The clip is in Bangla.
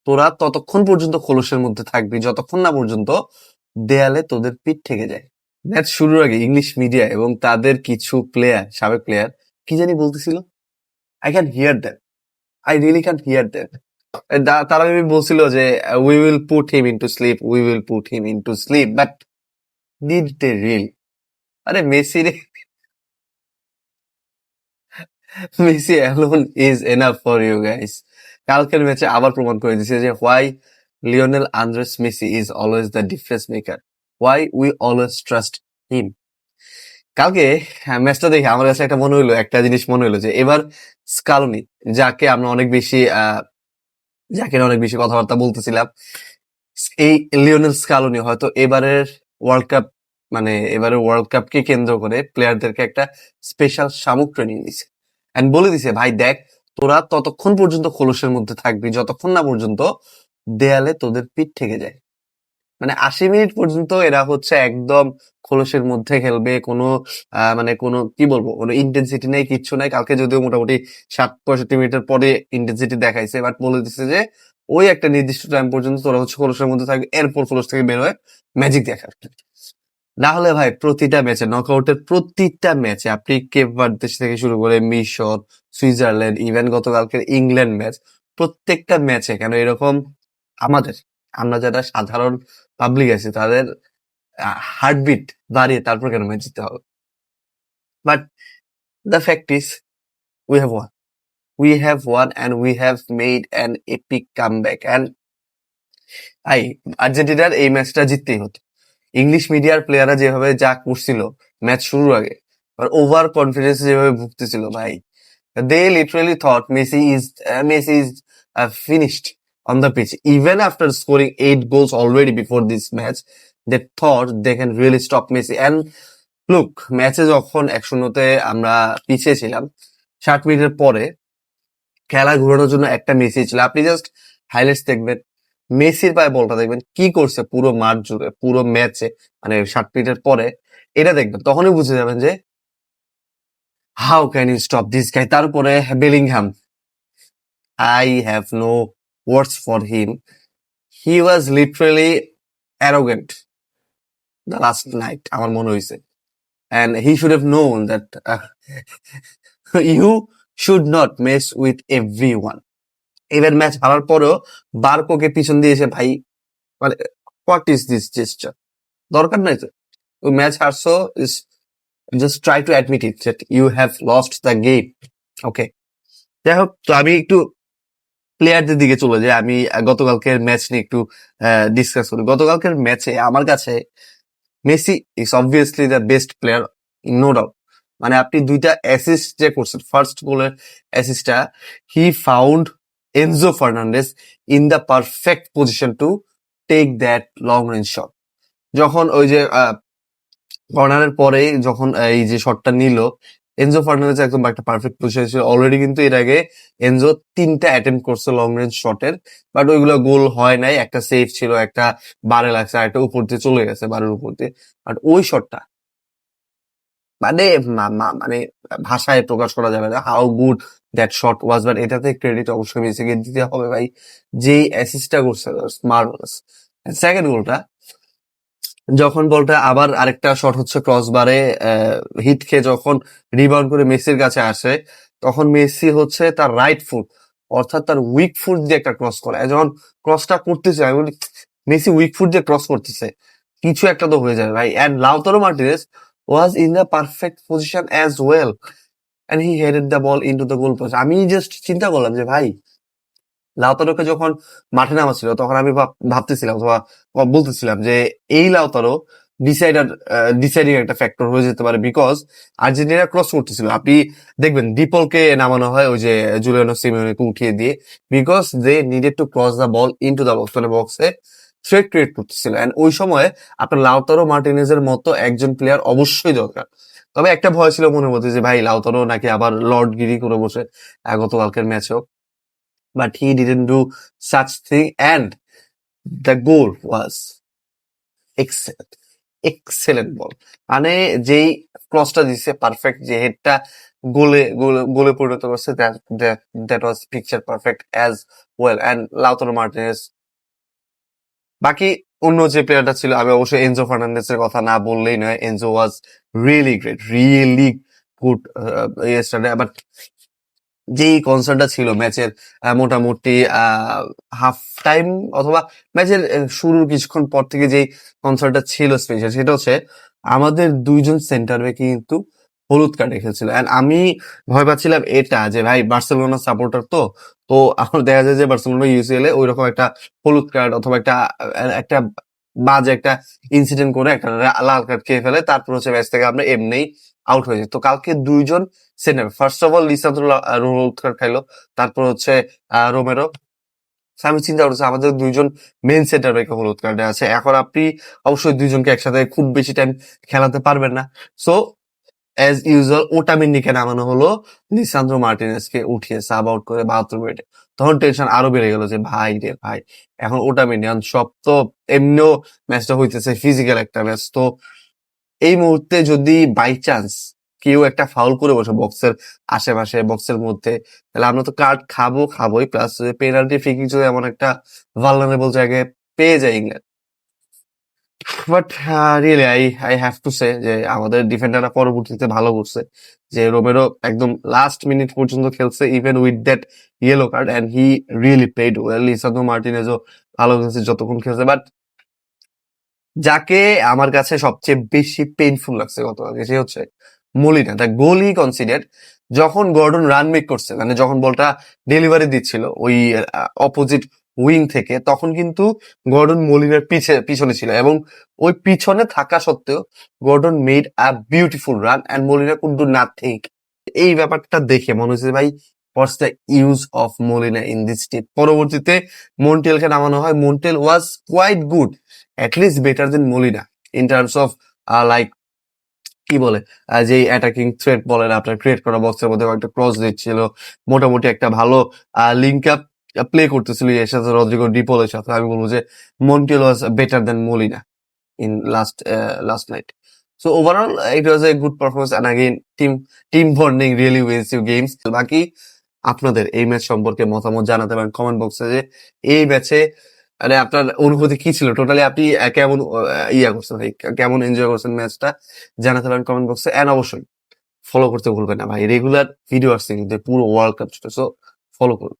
তোরা ততক্ষণ পর্যন্ত খোলসের মধ্যে থাকবি যতক্ষণ না পর্যন্ত দেয়ালে তোদের পিঠ ঠেকে যায়। ম্যাচ শুরুর আগে ইংলিশ মিডিয়া এবং তাদের কিছু প্লেয়ার, সাবেক প্লেয়ার কি জানি বলতেছিল, I can hear them, I really can hear them. তারা আমি বলছিল যে we will put him into sleep, we will put him into sleep, but did they real? আরে মেসি রে, Messi alone is enough for you guys. কালকের ম্যাচে আবার প্রমাণ করে দিয়েছে যে why Lionel Andres Messi is always the difference maker, why we always trust him. কালকে ম্যাচটা দেখে আমার কাছে একটা জিনিস মনে হইলো যে এবার স্কালোনি, যাকে আমরা অনেক বেশি যাকে নিয়ে অনেক বেশি কথাবার্তা বলতেছিলাম, এই লিওনেল স্কালোনি হয়তো ওয়ার্ল্ড কাপ এবারের ওয়ার্ল্ড কাপকে কেন্দ্র করে প্লেয়ারদেরকে একটা স্পেশাল শামুক ট্রেনিং দিছে এন্ড বলে দিছে, ভাই দেখ, তোরা ততক্ষণ পর্যন্ত খোলসের মধ্যে থাকবি যতক্ষণ না পর্যন্ত দেয়ালে তোদের পিঠ ঠেকে যায়। ৮০ মিনিট পর্যন্ত এরা হচ্ছে একদম খোলসের মধ্যে খেলবে, কোনো কি বলবো, কোনো ইন্টেন্সিটি নেই, কিচ্ছু নাই। কালকে যদিও মোটামুটি ৬০-৬৫ মিনিটের পরে ইন্টেন্সিটি দেখাইছে, বাট বলে দিচ্ছে যে ওই একটা নির্দিষ্ট টাইম পর্যন্ত তোরা হচ্ছে খোলসের মধ্যে থাকবে, এরপর খোলস থেকে বের হয়ে ম্যাজিক দেখার। না হলে ভাই প্রতিটা ম্যাচে, নকআউটের প্রতিটা ম্যাচে আপনি কেপ ভার্দে থেকে শুরু করে মিশর, সুইজারল্যান্ড, ইভেন গতকালকের ইংল্যান্ড ম্যাচ, প্রত্যেকটা ম্যাচে কেন এরকম আমাদের, আমরা যারা সাধারণ পাবলিক আছে তাদের হার্টবিট বাড়িয়ে তারপর কেন ম্যাচ জিততে হবে? But the fact is we have one, we have one and we have made an epic comeback. And আর্জেন্টিনার এই ম্যাচটা জিততেই হতো। ইংলিশ মিডিয়ার প্লেয়াররা যেভাবে যা করছিল ম্যাচ শুরুর আগে, ওভার কনফিডেন্স যেভাবে ভুগতেছিল ভাই, they literally thought Messi is finished on the pitch. Even after scoring 8 goals already before this match, they thought they can really stop Messi. And look, ম্যাচে যখন ১-০-তে আমরা পিছিয়ে ছিলাম, ৬০ মিনিটের পরে খেলা ঘুরানোর জন্য একটা মেসি ছিল। আপনি জাস্ট হাইলাইটস দেখবেন, মেসির পায়ে বলটা দেখবেন কি করছে পুরো মাঠ জুড়ে, পুরো ম্যাচে, ৬০ মিনিটের পরে এটা দেখবেন, তখনই বুঝে যাবেন যে how can you stop this guy. তারপরে Bellingham, I have no words for him. He was literally arrogant the last night, আমার মনে হয়েছে। And he should have known that you should not mess with everyone. এবার ম্যাচ হারার পরেও বারকোকে পিছন দিয়ে এসে ভাই, মানে হোয়াট ইজ দিস জেস্টার? দরকার নাই তো। ওই ম্যাচ হারছো, is just try to admit it that you have lost the game. Okay, যাই হোক, তো আমি একটু প্লেয়ারদের দিকে চলে যাই। আমি গতকালকের ম্যাচ নিয়ে একটু ডিসকাস করি। গতকালকের ম্যাচে আমার কাছে Messi is obviously the best player, no doubt. আপনি ২টা অ্যাসিস্ট যে করছেন, ফার্স্ট গোলের অ্যাসিস্টটা, he found Enzo Fernandez in the perfect position to take that long range shot. যখন ওই যে কর্নারের পরে যখন এই যে শটটা নিল, এনজো ফার্নান্ডেজ একদম একটা পারফেক্ট পজিশন ছিল। অলরেডি কিন্তু এর আগে এনজো ৩টা অ্যাটেম্প করছে লং রেঞ্জ শটের, বাট ওইগুলো গোল হয় নাই। একটা সেফ ছিল, একটা বারে লাগছে, আর একটা উপর দিয়ে চলে গেছে, বারের উপর দিয়ে। বাট ওই শটটা মানে মানে ভাষায় প্রকাশ করা যাবে না how good that shot was. But এটাতে ক্রেডিট অবশ্যই মেসিকে দিতে হবে ভাই, যেই অ্যাসিস্টটা করছে, মার্ভেলাস। সেকেন্ড গোলটা, যখন বলটা আবার আরেকটা শট হচ্ছে ক্রসবারে হিট খেয়ে যখন রিবাউন্ড করে মেসির কাছে আসে, তখন মেসি হচ্ছে তার রাইট ফুট, অর্থাৎ তার উইক ফুট দিয়ে একটা ক্রস করে। যখন ক্রসটা করতেছে আমি বলি, মেসি উইক ফুট দিয়ে ক্রস করতেছে, কিছু একটা তো হয়ে যাবে ভাই। And Lautaro Martinez was in the perfect position as well, and he headed the ball into the goal post. আমি জাস্ট চিন্তা করলাম যে ভাই, লাউতারোকে যখন মাঠে নামাচ্ছিল তখন আমি ভাবতেছিলাম অথবা বলতেছিলাম যে এই লাউতারো ডিসাইডিং একটা ফ্যাক্টর হয়ে যেতে পারে, বিকজ আর্জেন্টিনা ক্রস করতেছিল। আপনি দেখবেন ডিপলকে নামানো হয় ওই যে জুলিয়ানো সিমিওনেকে উঠিয়ে দিয়ে, because they needed to cross the ball into the box, বক্সে থ্রেট ক্রিয়েট করতেছিল। এন্ড ওই সময় আপনার লাউতারো মার্টিনেজের মতো একজন প্লেয়ার অবশ্যই দরকার। তবে একটা ভয় ছিল মনের মধ্যে যে ভাই লাউতারো নাকি আবার লর্ডগিরি করে বসে গতকালকের ম্যাচেও, but he didn't do such thing, and the goal was excellent. Excellent ball. মানে যেই ক্রসটা দিছে পারফেক্ট, যে হেডটা গোলে গোলে গোলে পরিণত করছে, that was picture perfect as well. And Lautaro Martinez, বাকি অন্য যে প্লেয়ারটা ছিল, আমি অবশ্যই এনজো ফার্নান্ডেসের কথা না বললেই নয়। Enzo was really great, really good yesterday. But যেই কনসার্টটা ছিল ম্যাচের মোটামুটি হাফ টাইম অথবা ম্যাচের শুরুর কিছুক্ষণ পর থেকে যেই কনসার্টটা ছিল স্পেশাল, সেটা হচ্ছে আমাদের দুইজন সেন্টার ব্যাক কিন্তু হলুদ কার্ডে খেলছিল। অ্যান্ড আমি ভয় পাচ্ছিলাম এটা, যে ভাই বার্সেলোনা সাপোর্টার তো তো আমার দেখা যায় যে বার্সেলোনা ইউসিএল এ ওইরকম একটা হলুদ কার্ড অথবা একটা একটা বাজে একটা ইনসিডেন্ট করে একটা লাল কার্ড খেয়ে ফেলে, তারপর হচ্ছে ম্যাচ থেকে আমরা এমনিই আউট হয়ে যায়। তো কালকে দুইজন centre, first of all Lisandro হলুদ কার্ড খাইলো, তারপর হচ্ছে রোমেরো। So আমি চিন্তা করছি আমাদের দুইজন মেন সেন্টার ব্যাক হলুদ কার্ডে আছে। এখন আপনি অবশ্যই দুইজনকে একসাথে খুব বেশি টাইম খেলাতে পারবেন না। সো অ্যাজ ইউজুয়াল ওটামেন্ডিকে নামানো হলো, লিসান্দ্রো মার্টিনেজকে উঠিয়ে সাব আউট করে 72 মিনিটে। তখন টেনশন আরো বেড়ে গেল যে ভাই রে ভাই, এখন ওটামেন্ডি সব তো এমনিও ম্যাচটা হইতেছে ফিজিক্যাল একটা ম্যাচ। তো এই মুহূর্তে যদি বাই চান্স কেউ একটা ফাউল করে বসে বক্সের আশেপাশে, বক্সের মধ্যে, তাহলে আমরা তো কার্ড খাবোই, প্লাস পেনাল্টি ফ্রি কিক যদি এমন একটা ভালনারেবল জায়গায় পেয়ে যায় England. But really I have to say যে আমাদের ডিফেন্ডাররা পরবর্তীতে ভালো করছে, যে রোমেরো একদম লাস্ট মিনিট পর্যন্ত খেলছে even with that yellow card, and he really played well. Lisandro মার্টিনেজও ভালো খেলছে যতক্ষণ খেলছে। বাট যাকে আমার কাছে সবচেয়ে বেশি পেইনফুল লাগছে গতকালকে, সে হচ্ছে Molina, the goal he consider. যখন গর্ডন রান মেক করছে, মানে যখন বলটা ডেলিভারি দিচ্ছিল ওই অপোজিট উইং থেকে, তখন কিন্তু গর্ডন মলিনার পিছনে ছিল, এবং ওই পিছনে থাকা সত্ত্বেও Gordon made a beautiful run and Molina could do nothing. এই ব্যাপারটা দেখে মনে হচ্ছে ভাই, what's the use of Molina in this team. পরবর্তীতে মন্টিয়েলকে নামানো হয়। Montiel was quite good, at least better than Molina in terms of like কি বলে, যে অ্যাটাকিং থ্রেট বলেন আপনার, ক্রিয়েট করা বক্সের মধ্যে একটা ক্রস দিচ্ছিল, মোটামুটি একটা ভালো লিঙ্ক আপ প্লে করতেছিল এর সাথে, রদ্রিগো ডিপোলের সাথে। আমি বলবো যে Montiel was better than Molina in last night. So overall, it was a good performance, and again, team bonding really wins you games. বাকি আপনাদের এই ম্যাচ সম্পর্কে মতামত জানাতে পারেন কমেন্ট বক্সে, যে এই ম্যাচে মানে আপনার অনুভূতি কি ছিল, টোটালি আপনি কেমন ইয়া করছেন, ভাই কেমন এনজয় করছেন ম্যাচটা, জানাতে পারেন কমেন্ট বক্সে। এন্ড অবশ্যই ফলো করতে ভুলবেন না ভাই, রেগুলার ভিডিও আসছে কিন্তু পুরো ওয়ার্ল্ড কাপ, সো ফলো করুন।